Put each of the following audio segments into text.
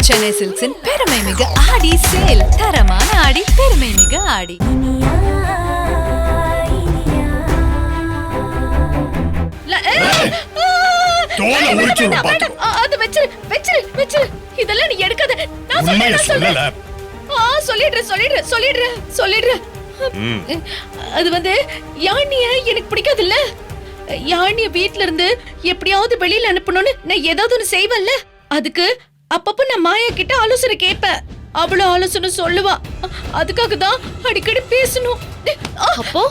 சென்னை சில்க்ஸின் பெருமை மிகு ஆடி சேல். தரமான ஆடி, பெருமை மிகு ஆடி. இதெல்லாம் நீ எடுக்காத. சொல்லிடுறேன். அது வந்து யானிய எனக்கு பிடிக்காது இல்ல. யானிய வீட்ல இருந்து எப்படியாவது வெளியில அனுப்பணும்னு நான் ஏதாவது ஒண்ணு செய்வேன்ல. அதுக்கு அப்பப்ப நான் மாயா கிட்ட ஆலோசனை கேட்பேன். அவ்வளவு ஆலோசனை சொல்லுவா. அதுக்காக தான் அடிக்கடி பேசணும். அப்போ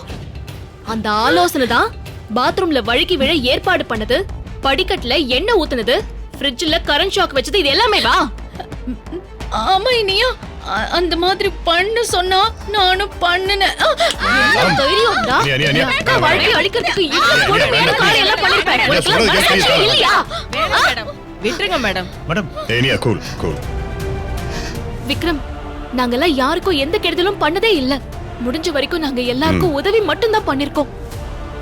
அந்த ஆலோசனை தான் பாத்ரூம்ல வழுக்கி விழ ஏற்பாடு பண்ணது, படிக்கட்டுல எண்ணெய் ஊத்துனது, ஃப்ரிட்ஜ்ல கரண்ட் ஷாக் வச்சது, இது எல்லாமே வா? ஆமா இனியா, அந்த மாதிரி பண்ண சொன்னா நானும் பண்ணுனேன். வாழ்க்கை அழிக்கிறதுக்கு இவ்வளவு கொடுமையான காரியம் எல்லாம் பண்ணிருப்பேன் இல்லையா? விட்டுருங்க மேடம். விக்ரம், நாங்கெல்லாம் யாருக்கும் எந்த கெடுதலும் பண்ணதே இல்ல. முடிஞ்ச வரைக்கும் நாங்க எல்லாருக்கும் உதவி மட்டும் தான் பண்ணிருக்கோம்.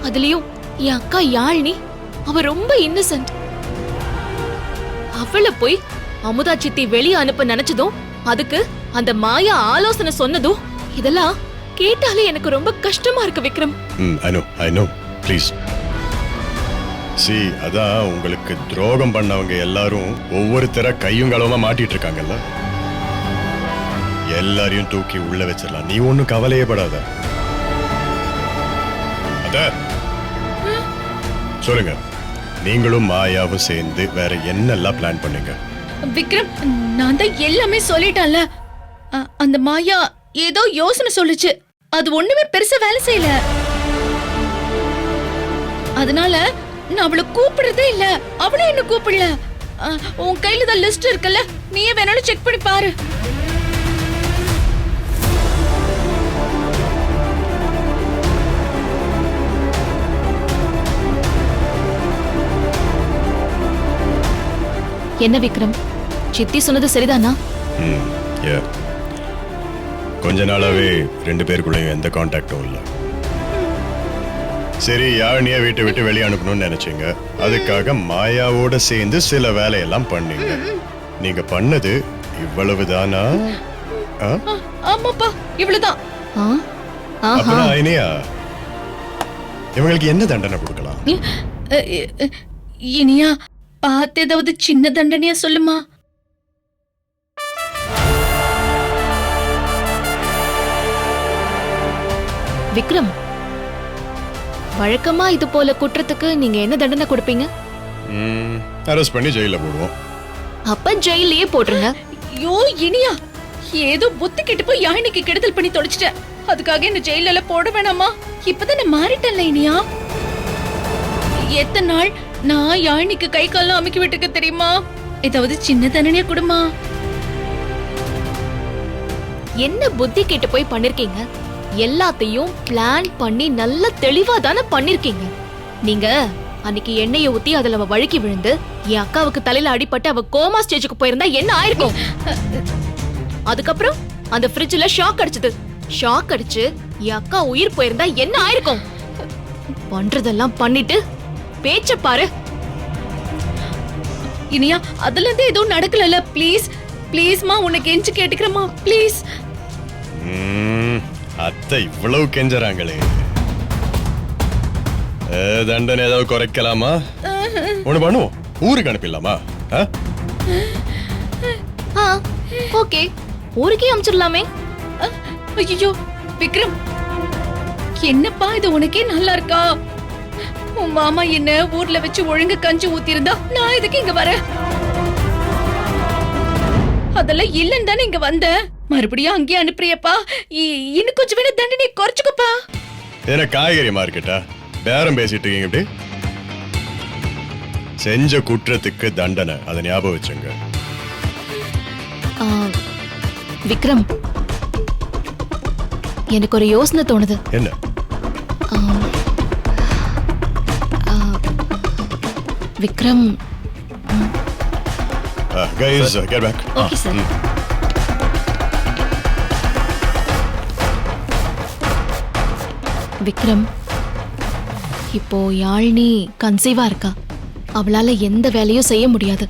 அதுலயும் என் அக்கா யாழினி, அவ ரொம்ப இன்னசென்ட். அவளை போய் அமுதா சித்தி வெளியே அனுப்ப நினைச்சதும், அதுக்கு அந்த மாயா ஆலோசனை சொன்னதும், இதெல்லாம் கேட்டாலே எனக்கு ரொம்ப கஷ்டமா இருக்கு Vikram. I know please see, அதான் உங்களுக்கு துரோகம் பண்ணவங்க எல்லாரும் ஒவ்வொருத்தர கையும் களவுமா மாட்டிட்டு இருக்காங்கல்ல. எல்லாரையும் தூக்கி உள்ள வச்சிடலாம், நீ ஒண்ணும் கவலையே படாத. அத சொல்லுங்க, நீங்களும் மாயாவும் சேர்ந்து வேற என்னெல்லாம் பிளான் பண்ணீங்க? விக்ரம், நான் தான் எல்லாமே சொல்லிட்டேன்ல. அந்த மாயா ஏதோ யோசனை சொல்லுச்சு, அது ஒண்ணுமே பெருசா வேலை செய்யல. அதனால நான் அவளை கூப்பிடுறதே இல்ல, அவளும் என்ன கூப்பிடல. உன் கையில தான் லிஸ்ட் இருக்குல்ல, நீயே வேணாலும் செக் பண்ணி பாரு. என்ன விக்ரம், சித்தி சொன்னது சரிதானா? கொஞ்ச நாளாவே ரெண்டு பேருக்குள்ளயும் எந்த கான்டாக்டும் இல்ல. சரி, யாழினிய வீட்டை விட்டு வெளியே அனுப்பணும்னு நினைச்சீங்க. அதுக்காக மாயாவோட சேர்ந்து சில வேலையெல்லாம் பண்ணீங்க. நீங்க பண்ணது இவ்வளவுதானா? ஆமாப்பா, இவ்வளவுதான். அப்புறம் இனியா, இவங்களுக்கு என்ன தண்டனை கொடுக்கலாம்? இனியா, பார்த்து ஏதாவது சின்ன தண்டனையா சொல்லுமா? விக்ரம், வழக்கமா இது போல குற்றத்துக்கு நீங்க என்ன தண்டனை கொடுப்பீங்க? அரெஸ்ட் பண்ணி ஜெயில போடுவோம். அப்ப ஜெயிலையே போட்டுருங்க. ஐயோ இனியா, ஏதோ புத்தி கெட்டு போய் யாழினிக்கு கெடுதல் பண்ணி தொலைச்சிட்டேன். அதுக்காக என்ன ஜெயில போட வேணாமா? இப்பதான் நான் மாறிட்டேன்ல இனியா. எத்தனை நாள் நான் யாழினிக்கு கை காலம் அமைக்கி விட்டுக்க தெரியுமா? ஏதாவது சின்ன தண்டனையா கொடுமா? என்ன புத்தி கெட்டு போய் பண்ணிருக்கீங்க? எல்லாத்தையும் பிளான் பண்ணி நல்ல தெளிவா தானே பண்ணிருக்கீங்க. நீங்க அன்னைக்கு எண்ணெயை ஊத்தி அதுல அவ வழுக்கி விழுந்து என் அக்காவுக்கு தலையில அடிபட்டு அவ கோமா ஸ்டேஜுக்கு போயிருந்தா என்ன ஆயிருக்கும்? அதுக்கப்புறம் அந்த ஃப்ரிட்ஜ்ல ஷாக் அடிச்சது. ஷாக் அடிச்சு என் அக்கா உயிர் போயிருந்தா என்ன ஆயிருக்கும்? பண்றதெல்லாம் பண்ணிட்டு பேச்ச பாரு. இனியா, அதுல இருந்து எதுவும் நடக்கல. ப்ளீஸ் ப்ளீஸ்மா, உனக்கு கெஞ்சி கேட்டுக்கிறமா ப்ளீஸ். அத்தை இவ்வளவு கெஞ்சறாங்களே, தண்டனை ஏதாவது குறைக்கலாமா? ஒண்ணு பண்ணுவோம், ஊருக்கு அனுப்பிடலாமா? ஓகே, ஊருக்கே அனுப்பிச்சிடலாமே. ஐயோ விக்ரம், என்னப்பா இது உனக்கே நல்லா இருக்கா? உன் மாமா என்ன ஊர்ல வச்சு ஒழுங்கு கஞ்சி ஊத்தி இருந்தா நான் இதுக்கு இங்க வரேன். அதெல்லாம் இல்லன்னு தானே இங்க வந்த. மறுபடியும் அங்கேயே அனுப்புறியப்பா. இன்னும் கொஞ்சம் வேணா தண்டனை குறைச்சுக்கப்பா. என்ன காய்கறி மார்க்கெட்டா? பேரம் பேசிட்டு இருக்கீங்க இப்படி? செஞ்ச குற்றத்துக்கு தண்டனை, அதை ஞாபகம் வச்சுங்க. விக்ரம், எனக்கு ஒரு யோசனை தோணுது. என்ன? Vikram, guys, get back. Okay, sir. Vikram, இப்போ யாழினி கன்சீவா இருக்கா. அவளால எந்த வேலையும் செய்ய முடியாது.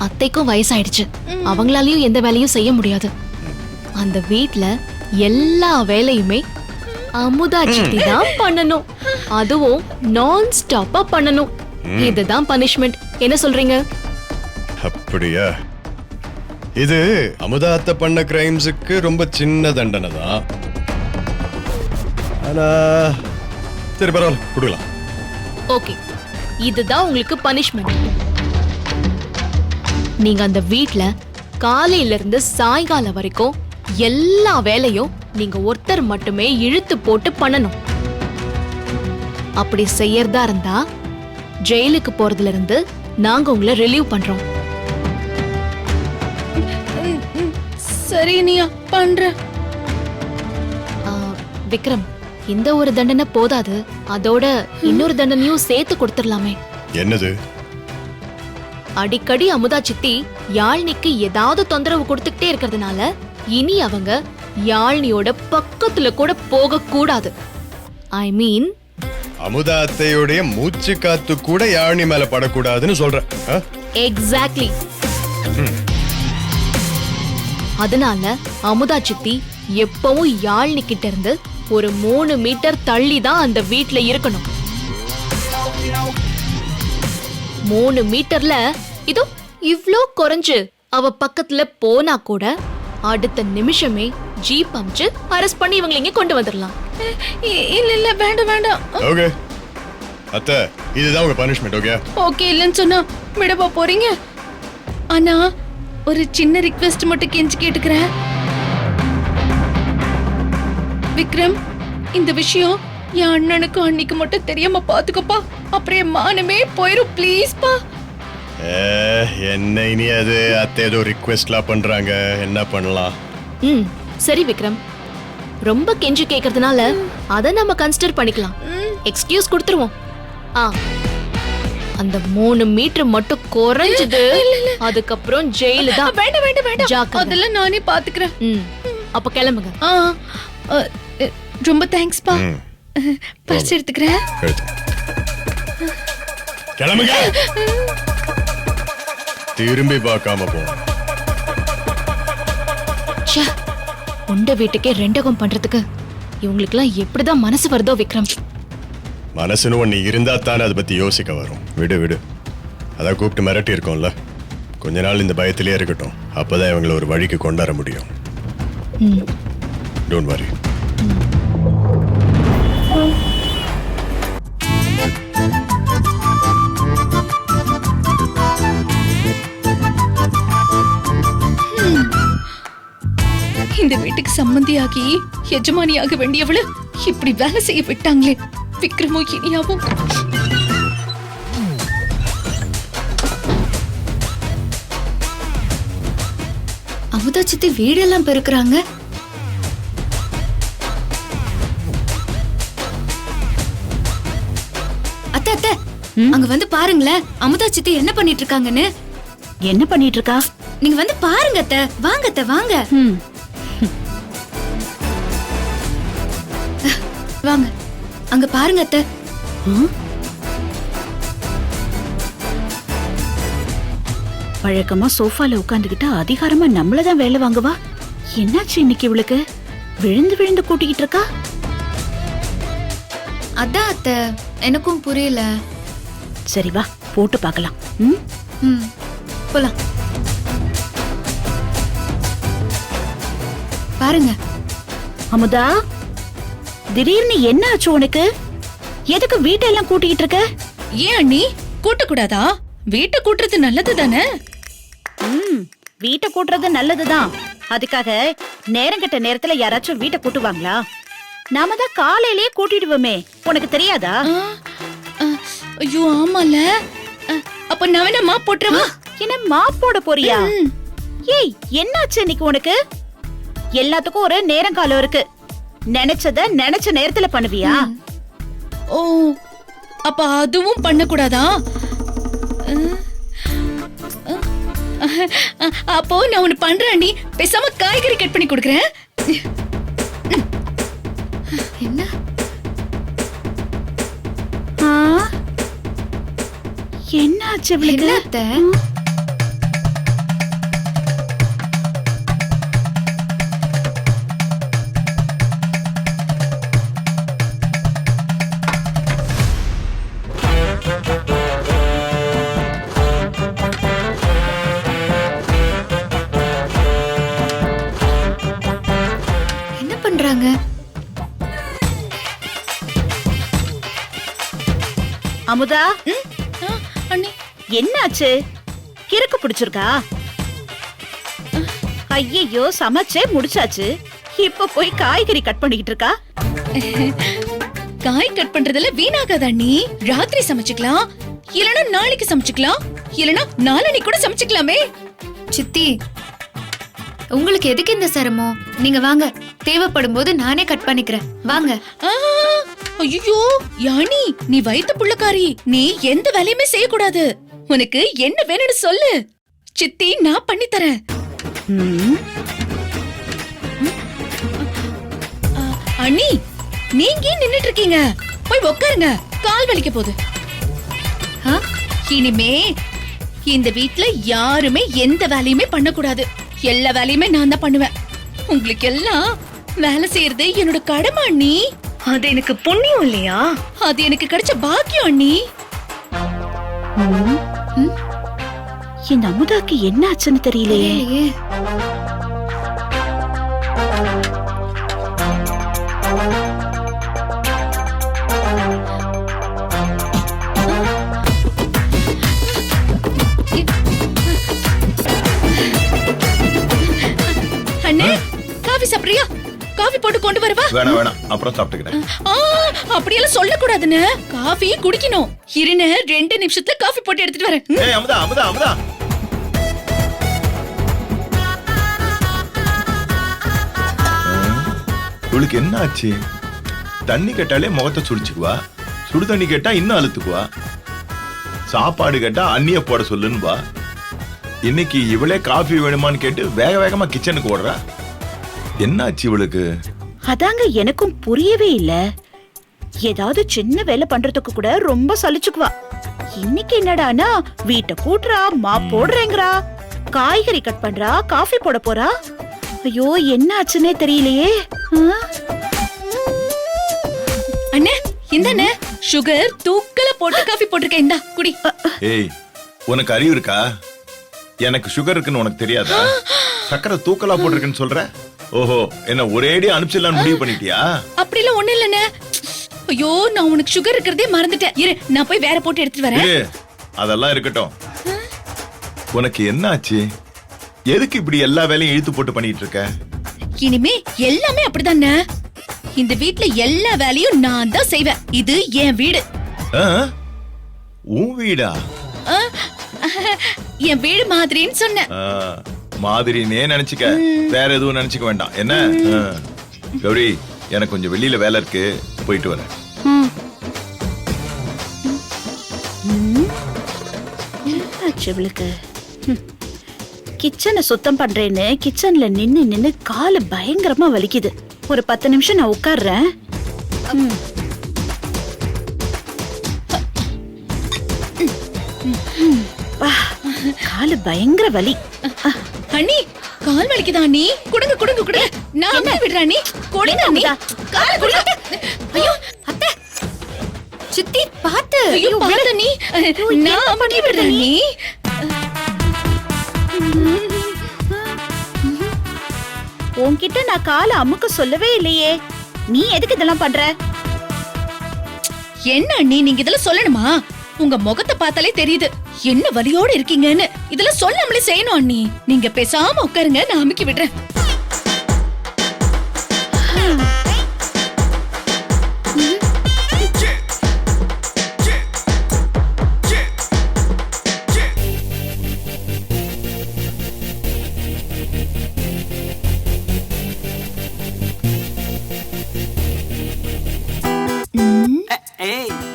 அத்தைக்கும் வயசாயிடுச்சு, அவங்களாலயும் எந்த வேலையும் செய்ய முடியாது. அந்த வீட்ல எல்லா வேலையுமே அமுதா சித்தி தான் பண்ணணும், அதுவும் நான் ஸ்டாப்பா பண்ணணும். இதுதான் பனிஷ்மெண்ட். என்ன சொல்றீங்க? அப்படியா? இது அமுதாத்த பண்ண கிரைம்ஸுக்கு ரொம்ப சின்ன தண்டனை தான். ஆனா சரி பரவாயில்ல, கொடுக்கலாம். ஓகே, இதுதான் உங்களுக்கு பனிஷ்மெண்ட். நீங்க அந்த வீட்ல காலையில இருந்து சாயங்காலம் வரைக்கும் எல்லா வேலையும் நீங்க ஒருத்தர் மட்டுமே இழுத்து போட்டு பண்ணணும். அப்படி செய்யறதா இருந்தா ஜெயிலுக்கு போறதுல இருந்து நாங்க உங்களை ரிலீவ் பண்றோம். சரி நீயா பண்ற. விக்ரம், இந்த ஒரு தண்டனை போதாது, அதோட இன்னொரு தண்டனையும் சேர்த்து கொடுத்துடலாமே. என்னது? அடிக்கடி அமுதா சித்தி யாழ்னிக்கு ஏதாவது தொந்தரவு கொடுத்துக்கிட்டே இருக்கிறதுனால இனி அவங்க யாழ்னியோட பக்கத்துல கூட போக கூடாது. ஐ மீன் அமுதா அத்தையுடைய மூச்சு காத்து கூட யாழி மேல படக்கூடாதுன்னு சொல்ற. எக்ஸாக்ட்லி. அதனால அமுதா சித்தி எப்பவும் யாழ்னி கிட்ட இருந்து ஒரு 3 மீட்டர் தள்ளி தான் அந்த வீட்ல இருக்கணும். 3 மீட்டர்ல இதோ இவ்ளோ குறைஞ்சு அவ பக்கத்துல போனா கூட அடுத்த நிமிஷமே ஜீப் அமிச்சு அரெஸ்ட் பண்ணி இவங்களை இங்க கொண்டு வந்துடலாம். இல்ல இல்ல வேண்டாம் வேண்டாம். ஓகே அத்தை, இதுதான் உங்க பனிஷ்மெண்ட். ஓகே ஓகே இல்லன்னு சொன்னா விடவா போறீங்க? ஆனா ஒரு சின்ன ரிக்வெஸ்ட் மட்டும் கெஞ்சி கேட்டுக்கிறேன். விக்ரம், இந்த விஷயம் என் அண்ணனுக்கும் அன்னிக்கு மட்டும் தெரியாம பாத்துக்கப்பா. அப்புறம் மானமே போயிரும் ப்ளீஸ் பா. என்ன இனி அது அத்தை ஏதோ ரிக்வெஸ்ட்லாம் பண்றாங்க, என்ன பண்ணலாம்? சரி விக்ரம், ரொம்ப கெஞ்சி கேக்குறதுனால அத நம்ம கன்சிடர் பண்ணிக்கலாம். எக்ஸ்கியூஸ் கொடுத்துருவோம். அந்த 3 மீட்டர் மட்டும் குறைஞ்சது, அதுக்கப்புறம் ஜெயிலு தான். வேண்டாம் வேண்டாம் வேண்டாம், ஜாக்கிரதை. அதெல்லாம் நானே பாத்துக்கிறேன். அப்ப கிளம்புங்க. ரொம்ப தேங்க்ஸ் பா. பர்ஸ் எடுத்துக்கிறேன். கிளம்புங்க, திரும்பி பார்க்காம போ. உண்ட வீட்டுக்கே ரெண்டகம் பண்றதுக்கு இவங்களுக்குலாம் எப்படிதான் மனசு வருதோ விக்ரம். மனசுன்னு ஒண்ணு இருந்தா தானே அதை பத்தி யோசிக்க வரும். விடு விடு, அதான் கூப்பிட்டு மிரட்டி இருக்கோம்ல, கொஞ்ச நாள் இந்த பயத்திலே இருக்கட்டும். அப்பதான் இவங்களை ஒரு வழிக்கு கொண்டாட முடியும். Don't worry. இந்த வீட்டுக்கு சம்பந்தியாகி எஜமானியாக வேண்டியவளு இப்படி வேலை செய்ய விட்டாங்களே. விக்ரமும் இனியாவும் அமுதா சித்தி வீடெல்லாம் பெருக்குறாங்க. அத்தை அத்தை, அங்க வந்து பாருங்களேன், அமுதா சித்தி என்ன பண்ணிட்டு இருக்காங்கன்னு. என்ன பண்ணிட்டு இருக்கா? நீங்க வந்து பாருங்க அத்தை. வாங்க அத்தை வாங்க. வாங்க, அங்க பாருங்க அத்தை. வழக்கமா சோஃபால உட்கார்ந்துகிட்டு அதிகாரமா நம்மளதான் வேலை வாங்குவா. என்னாச்சு இன்னைக்கு இவளுக்கு? விழுந்து விழுந்து கூட்டிக்கிட்டு இருக்கா. அதான் அத்தை, எனக்கும் புரியல. சரி வா, போட்டு பார்க்கலாம். போலாம். பாருங்க அமுதா, திடீர்னு என்ன ஆச்சு உனக்கு? எதுக்கு வீட்டெல்லாம் கூட்டிக்கிட்டு இருக்க? ஏன் அண்ணி கூட்ட கூடாதா? வீட்டை கூட்டுறது நல்லது தானே. வீட்டை கூட்டுறது நல்லதுதான். அதுக்காக நேரங்கட்ட நேரத்துல யாராச்சும் வீட்டை கூட்டுவாங்களா? நாம தான் காலையிலேயே கூட்டிடுவோமே, உனக்கு தெரியாதா? ஐயோ ஆமால. அப்ப நவீன மாப் போட்டுறவா? என்ன மாப் போட போறியா? ஏய், என்னாச்சு இன்னைக்கு உனக்கு? எல்லாத்துக்கும் ஒரு நேரம் காலம் இருக்கு. நினைச்சத நினைச்ச நேரத்துல பண்ணுவியா? ஓ, அப்ப அதுவும் பண்ண கூடாதா? அப்போ நான் ஒண்ணு பண்றேன் அண்ணி, பேசாம காய்கறி கட் பண்ணி கொடுக்கறேன். என்ன? என்னாச்சு இவளுக்கு? என்ன அத்தை? என்ன பண்றாங்க? அமுதா, அண்ணி என்னாச்சு? கிறுக்கு பிடிச்சிருக்கா? ஐயையோ, சமைச்சே முடிச்சாச்சு. இப்ப போய் காய்கறி கட் பண்ணிக்கிட்டு இருக்கா? காய் கட் பண்றதுல வீணாகாத அண்ணி. ராத்திரி சமைச்சுக்கலாம், இல்லனா நாளைக்கு சமைச்சுக்கலாம், இல்லனா நாளன்னைக்கு கூட சமைச்சுக்கலாமே. சித்தி, உங்களுக்கு எதுக்கு இந்த சிரமம்? நீங்க வாங்க, தேவைப்படும் போது நானே கட் பண்ணிக்கிறேன். வாங்க. ஐயோ யானி, நீ வயித்து புள்ளக்காரி. நீ எந்த வேலையுமே செய்யக்கூடாது. உனக்கு என்ன வேணும்னு சொல்லு, சித்தி நான் பண்ணி தரேன். ம், அண்ணி, நீங்க ஏன் நின்னுட்டு இருக்கீங்க? போய் உட்காருங்க, கால் வலிக்க போகுது. ஆ? இனிமே இந்த வீட்ல யாருமே எந்த வேலையுமே பண்ணக்கூடாது. எல்லா வேலையுமே நான் தான் பண்ணுவேன். உங்களுக்கு எல்லாம் வேலை செய்யறது என்னோட கடமை அண்ணி. அது எனக்கு புண்ணியம் இல்லையா? அது எனக்கு கிடைச்ச பாக்கியம் அண்ணி. ம். இந்த அமுதாக்கு என்ன ஆச்சுன்னு தெரியலையே. இல்லையே. அண்ணே, காஃபி சாப்பிடுறியா? காஃபி போட்டு கொண்டு வரவா? வேணாம் வேணாம், அப்புறம் சாப்பிட்டுக்கிறேன். அப்படியெல்லாம் சொல்லக்கூடாதுன்னு. காஃபி குடிக்கணும். இருன்னு 2 நிமிஷத்துல காஃபி போட்டு எடுத்துட்டு வரேன். ஏய் அமுதா அமுதா அமுதா, இவளுக்கு என்ன ஆச்சு? தண்ணி கேட்டாலே முகத்தை சுடிச்சுக்குவா, சுடு தண்ணி கேட்டா இன்னும் அழுத்துக்குவா, சாப்பாடு கேட்டா அண்ணிய போட சொல்லுன்னு. இன்னைக்கு இவளே காஃபி வேணுமான்னு கேட்டு வேக வேகமா கிச்சனுக்கு ஓடுறா. என்ன ஆச்சு இவளுக்கு? அதாங்க எனக்கும் புரியவே இல்ல. ஏதாவது சின்ன வேலை பண்றதுக்கு கூட ரொம்ப சலிச்சுக்குவா. இன்னைக்கு என்னடானா வீட்டை கூட்டுறா, மா போடுறேங்கிறா, காய்கறி கட் பண்றா, காஃபி போட போறா. ஐயோ, என்ன ஆச்சுன்னே தெரியலையே. ஆ? அண்ணே, இந்தானே சுகர் தூக்கல போட்டு காஃபி போட்டிருக்கேன். இந்தா குடி. ஏய், உனக்கு அறிவு இருக்கா? எனக்கு சுகர் இருக்குன்னு உனக்கு தெரியாதா? சக்கரை தூக்கலா போட்டிருக்குன்னு சொல்ற? ஓஹோ, என்ன ஒரேடி அனுப்பிச்சிடலான்னு முடிவு பண்ணிட்டியா? அப்படிலாம் ஒண்ணு இல்லண்ணே. ஐயோ, நான் உனக்கு சுகர் இருக்கிறதே மறந்துட்டேன். இரு, நான் போய் வேற போட்டு எடுத்துட்டு வரேன். ஏய், அதெல்லாம் இருக்கட்டும். உனக்கு என்ன ஆச்சு? எதுக்கு இப்படி எல்லா வேலையும் இழுத்து போட்டு பண்ணிட்டு இருக்க? இனிமே எல்லாமே அப்படிதானே. இந்த வீட்ல எல்லா வேலையும் நான் தான் செய்வேன். இது என் வீடு. ஆ? உன் வீடா? ஆ, என் வீடு மாதிரின்னு சொன்னேன். ஆ, மாதிரினே நினைச்சுக்க, வேற எதுவும் நினைச்சுக்க வேண்டாம். என்ன? ஆ. கௌரி, எனக்கு கொஞ்சம் வெளியில வேலை இருக்கு, போயிட்டு வரேன். ம். ம். என்னாச்சு இவளுக்கு? கிச்சனை சுத்தம் பண்றேன்னு கிச்சன்ல நின்னு நின்னு காலு பயங்கரமா வலிக்குது. ஒரு 10 நிமிஷம் நான் உட்கார்றேன். ம். பா, காலு பயங்கர வலி. அண்ணி, கால் வலிக்குதா அண்ணி? குடுங்க குடுங்க குடுங்க. நான் அம்மா விடுறேன் அண்ணி. கொடுங்க அண்ணி. கால குடுங்க. ஐயோ அத்தை, சித்தி பாத்து. ஐயோ பாத்து அண்ணி. நான் அம்மா விடுறேன் அண்ணி. உன்கிட்ட நான் காலை அமுக்க சொல்லவே இல்லையே. நீ எதுக்கு இதெல்லாம் பண்ற? என்ன அண்ணி, நீங்க இதெல்லாம் சொல்லணுமா? உங்க முகத்தை பார்த்தாலே தெரியுது என்ன வலியோட இருக்கீங்கன்னு. இதெல்லாம் சொல்லாமலே செய்யணும் அண்ணி. நீங்க பேசாம உட்காருங்க, நான் அமுக்கி விடுறேன்.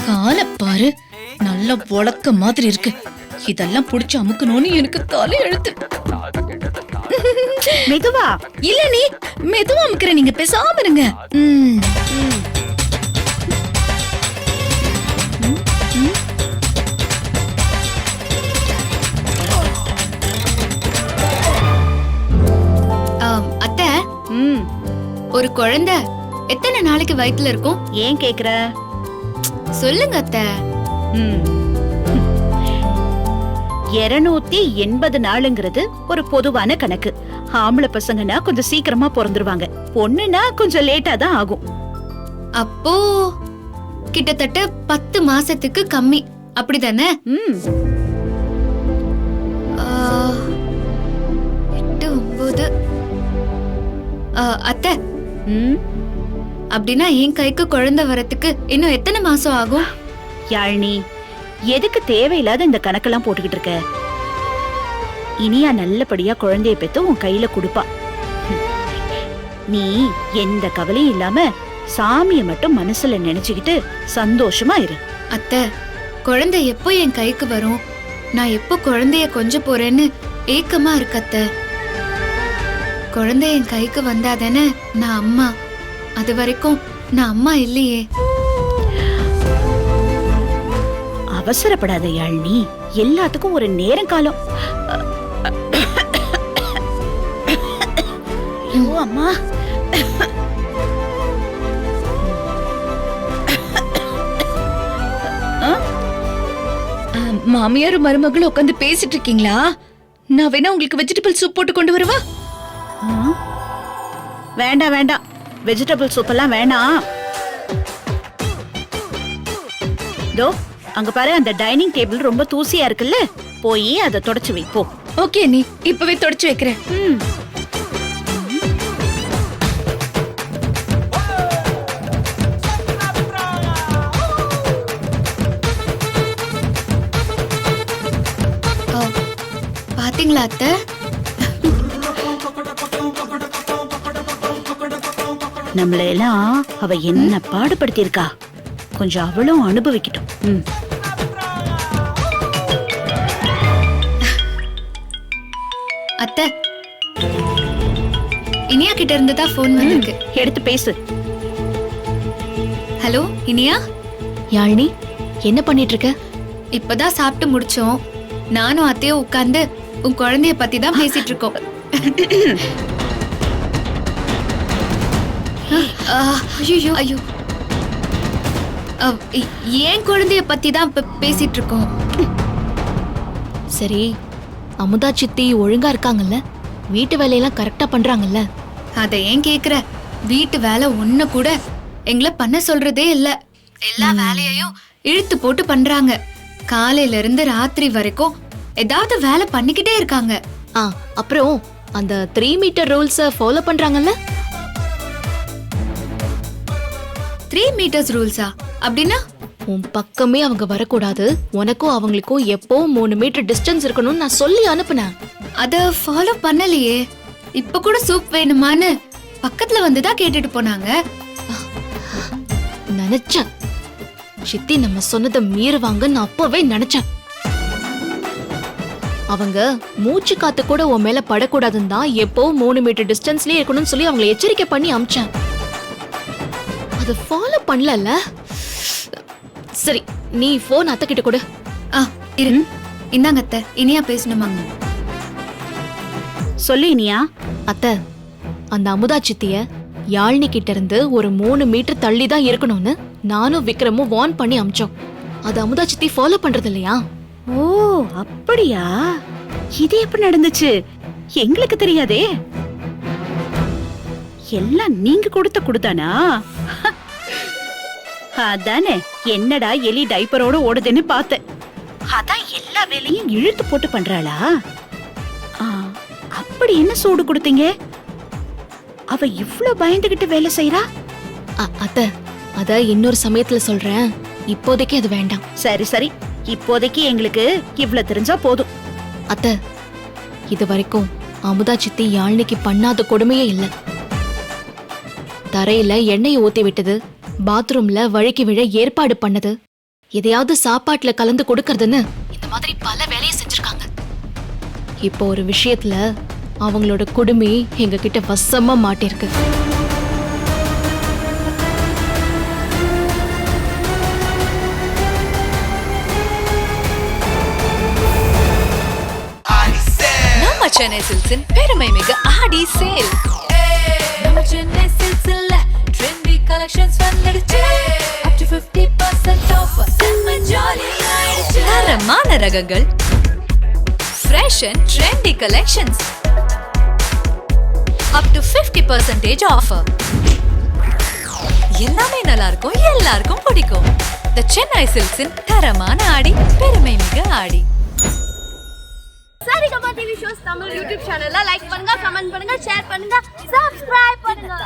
காலை பாரு, நல்ல உலக்க மாதிரி இருக்கு. இதெல்லாம் புடிச்சு அமுக்கணும்னு எனக்கு தலை எழுத்து. மெதுவா. இல்ல நீ மெதுவா அமுக்குற, நீங்க பேசாம இருங்க. ஒரு குழந்தை எத்தனை நாளைக்கு வயித்துல இருக்கும்? ஏன் கேக்குற? சொல்லுங்க அத்தை. 280 நாளுங்கிறது ஒரு பொதுவான கணக்கு. ஆம்பளை பசங்கன்னா கொஞ்சம் சீக்கிரமா பிறந்துருவாங்க, பொண்ணுனா கொஞ்சம் லேட்டா தான் ஆகும். அப்போ கிட்டத்தட்ட 10 மாசத்துக்கு கம்மி, அப்படிதானே? ம் 8, 9. அத்தை, ம் அப்படின்னா என் கைக்கு குழந்தை வரத்துக்கு இன்னும் எத்தனை மாசம் ஆகும்? யாழினி, எதுக்கு தேவையில்லாத இந்த கணக்கெல்லாம் போட்டுக்கிட்டு இருக்க? இனியா நல்லபடியா குழந்தைய பெத்து உன் கையில கொடுப்பா. நீ எந்த கவலையும் இல்லாம சாமிய மட்டும் மனசுல நினைச்சுக்கிட்டு சந்தோஷமா இரு. அத்தை, குழந்தை எப்போ என் கைக்கு வரும்? நான் எப்போ குழந்தைய கொஞ்ச போறேன்னு ஏக்கமா இருக்கு அத்தை. குழந்தை என் கைக்கு வந்தாதானே நான் அம்மா. அது வரைக்கும் நான் அம்மா இல்லையே. அவசரப்படாத யாழினி, எல்லாத்துக்கும் ஒரு நேரம் காலம். ஐயோ அம்மா, மாமியாரும் மருமகளும் உட்காந்து பேசிட்டு இருக்கீங்களா? நான் வேணா உங்களுக்கு வெஜிடபிள் சூப் போட்டு கொண்டு வரவா? வேண்டாம் வேண்டாம், வெஜிடபிள் சூப் எல்லாம் வேணாம். தோ அங்க பாரு, அந்த டைனிங் டேபிள் ரொம்ப தூசியா இருக்குல்ல, போய் அதை தொடச்சு வை போ. ஓகே, நீ இப்பவே தொடச்சு வைக்கிறேன். பாத்தீங்களா அத்தை? நம்மள எல்லாம் அவ என்ன பாடுபடுத்தி இருக்கா, கொஞ்சம் அவளும் அனுபவிக்கட்டும். அத்தை, இனியா கிட்ட இருந்து தான் போன் வந்திருக்கு. எடுத்து பேசு. ஹலோ இனியா. யாழினி, என்ன பண்ணிட்டு இருக்க? இப்பதான் சாப்பிட்டு முடிச்சோம். நானும் அத்தையும் உட்கார்ந்து உன் குழந்தைய பத்தி தான் பேசிட்டு இருக்கோம். ஐயோ ஐயோ, ஏன் குழந்தைய பத்தி தான் பேசிட்டு இருக்கோம். சரி, அமுதா சித்தி ஒழுங்கா இருக்காங்கல்ல? வீட்டு வேலையெல்லாம் கரெக்டா பண்றாங்கல்ல? அத ஏன் கேக்குற? வீட்டு வேலை ஒண்ணு கூட எங்களை பண்ண சொல்றதே இல்ல. எல்லா வேலையையும் இழுத்து போட்டு பண்றாங்க. காலையில இருந்து ராத்திரி வரைக்கும் ஏதாவது வேலை பண்ணிக்கிட்டே இருக்காங்க. அப்புறம் அந்த 3 மீட்டர் ரூல்ஸ ஃபாலோ பண்றாங்கல்ல? 3 மீட்டர்ஸ் ரூல்ஸா? அப்படின்னா உன் பக்கமே அவங்க வரக்கூடாது, உனக்கும் அவங்களுக்கும் எப்போ 3 மீட்டர் டிஸ்டன்ஸ் இருக்கணும்னு நான் சொல்லி அனுப்புனேன். அத ஃபாலோ பண்ணலையே. இப்ப கூட சூப் வேணுமான்னு பக்கத்துல வந்துதான் கேட்டுட்டு போனாங்க. நினைச்சேன் சித்தி நம்ம சொன்னதை மீறுவாங்க, நான் அப்பவே நினைச்சேன். அவங்க மூச்சு காத்து கூட உன் மேல படக்கூடாதுன்னு தான் எப்போ 3 மீட்டர் டிஸ்டன்ஸ்லயே இருக்கணும்னு சொல்லி அவங்களை எச்சரிக்கை பண்ணி அமிச்சேன். அதை ஃபாலோ பண்ணல. சரி, நீ போன் அத்தை கிட்ட கொடு. இரு, இந்தாங்க அத்தை. இனியா பேசணுமா? சொல்லு இனியா. அத்தை, அந்த அமுதா சித்திய யாழினி கிட்ட இருந்து ஒரு 3 மீட்டர் தள்ளி தான் இருக்கணும்னு நானும் விக்ரமும் வார்ன் பண்ணி அமிச்சோம். அது அமுதா சித்தி ஃபாலோ பண்றது இல்லையா? ஓ அப்படியா? இது எப்படி நடந்துச்சு? எங்களுக்கு தெரியாதே. எல்லாம் நீங்க கொடுத்தானா? அதானே, என்னடா எலி டைப்பரோட ஓடுதுன்னு பார்த்தேன். அதான் எல்லா வேலையும் இழுத்து போட்டு பண்றாளா? அப்படி என்ன சூடு கொடுத்தீங்க? அவ இவ்ளோ பயந்துகிட்டு வேலை செய்யறா? அத்தை, அத இன்னொரு சமயத்துல சொல்றேன், இப்போதைக்கு அது வேண்டாம். சரி சரி, இப்போதைக்கு எங்களுக்கு இவ்ளோ தெரிஞ்சா போதும். அத்தை, இது வரைக்கும் அமுதா சித்தி யாழ்னிக்கு பண்ணாத கொடுமையே இல்ல. தரையில எண்ணெயை ஊத்தி விட்டது, பாத்ரூம்ல வழுக்கி விழ ஏற்பாடு பண்ணது, எதையாவது சாப்பாட்டுல கலந்து கொடுக்கறதுன்னு இந்த மாதிரி பல வேலையை செஞ்சிருக்காங்க. இப்போ ஒரு விஷயத்துல அவங்களோட குடுமி எங்க கிட்ட வசமா மாட்டிருக்கு. நம்ம சென்னை சில்க்ஸின் பெருமை மிக ஆடி சேல். நம்ம சென்னை சில்க்ஸில் தரமான ரகங்கள், fresh and trendy collections, up to 50% offer. எல்லாமே நல்லா இருக்கும், எல்லாருக்கும் பிடிக்கும். The Chennai Silks in தரமான ஆடி, பெருமை மிக ஆடி. Saregama TV shows Tamil YouTube சேனல்ல லைக் பண்ணுங்க, கமெண்ட் பண்ணுங்க, ஷேர் பண்ணுங்க, சப்ஸ்கிரைப் பண்ணுங்க.